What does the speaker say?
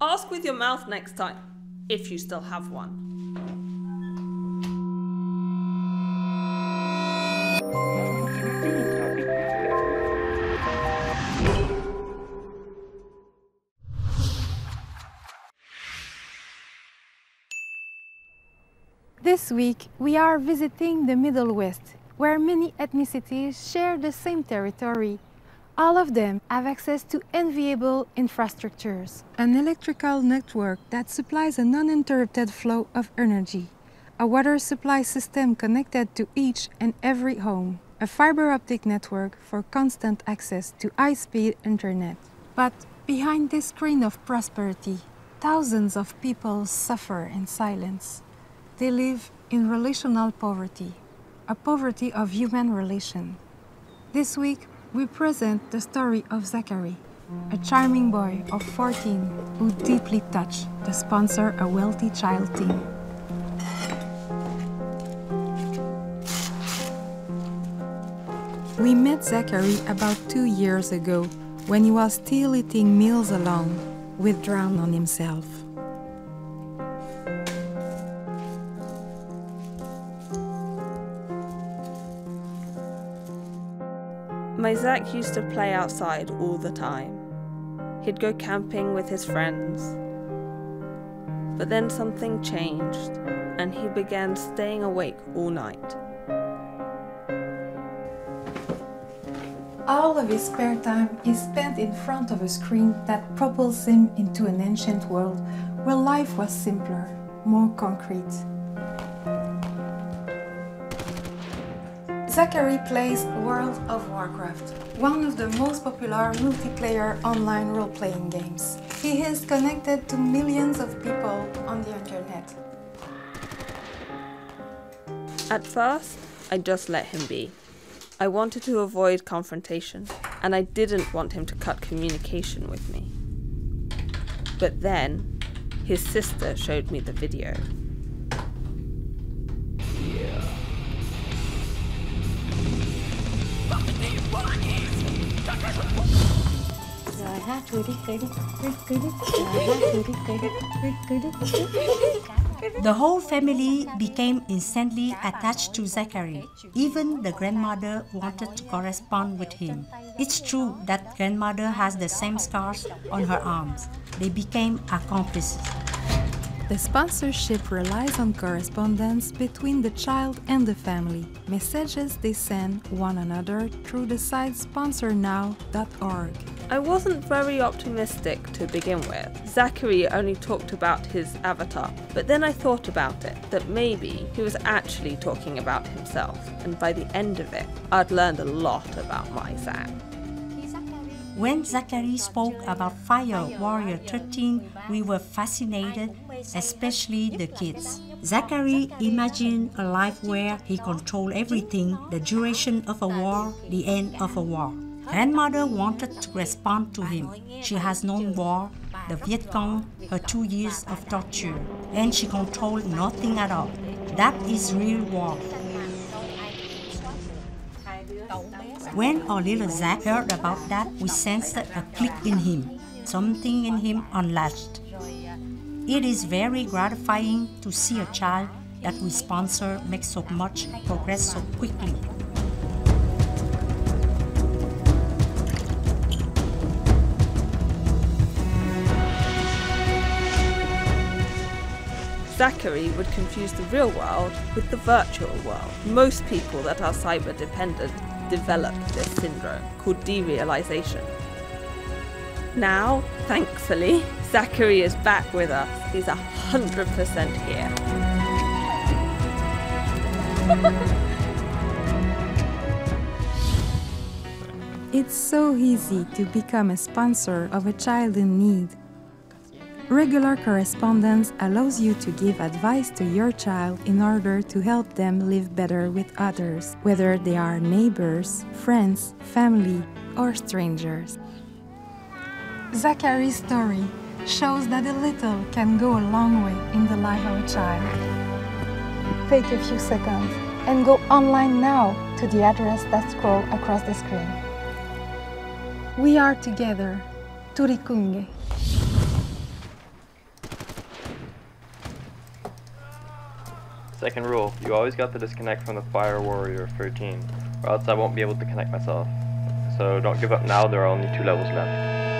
Ask with your mouth next time, if you still have one. This week, we are visiting the Middle West, where many ethnicities share the same territory. All of them have access to enviable infrastructures. An electrical network that supplies an uninterrupted flow of energy. A water supply system connected to each and every home. A fiber optic network for constant access to high-speed internet. But behind this screen of prosperity, thousands of people suffer in silence. They live in relational poverty, a poverty of human relation. This week, we present the story of Zachary, a charming boy of 14 who deeply touched to sponsor a wealthy child team. We met Zachary about 2 years ago when he was still eating meals alone, withdrawn on himself. My Zach used to play outside all the time. He'd go camping with his friends. But then something changed, and he began staying awake all night. All of his spare time is spent in front of a screen that propels him into an ancient world where life was simpler, more concrete. Zachary plays World of Warcraft, one of the most popular multiplayer online role-playing games. He is connected to millions of people on the internet. At first, I just let him be. I wanted to avoid confrontation, and I didn't want him to cut communication with me. But then, his sister showed me the video. The whole family became instantly attached to Zachary. Even the grandmother wanted to correspond with him. It's true that grandmother has the same scars on her arms. They became accomplices. The sponsorship relies on correspondence between the child and the family. Messages they send one another through the site sponsornow.org. I wasn't very optimistic to begin with. Zachary only talked about his avatar, but then I thought about it, that maybe he was actually talking about himself, and by the end of it, I'd learned a lot about my Zach. When Zachary spoke about Fire Warrior 13, we were fascinated, especially the kids. Zachary imagined a life where he controlled everything, the duration of a war, the end of a war. Grandmother wanted to respond to him. She has known war, the Viet Cong, her 2 years of torture, and she controlled nothing at all. That is real war. When our little Zach heard about that, we sensed a click in him, something in him unlatched. It is very gratifying to see a child that we sponsor make so much progress so quickly. Zachary would confuse the real world with the virtual world. Most people that are cyber dependent develop this syndrome called derealization. Now, thankfully, Zachary is back with us. He's 100% here. It's so easy to become a sponsor of a child in need. Regular correspondence allows you to give advice to your child in order to help them live better with others, whether they are neighbors, friends, family, or strangers. Zachary's story shows that a little can go a long way in the life of a child. Take a few seconds and go online now to to the address that scrolls across the screen. We are together. Turikunge. Second rule, you always got to disconnect from the Fire Warrior 13, or else I won't be able to connect myself. So don't give up now, there are only 2 levels left.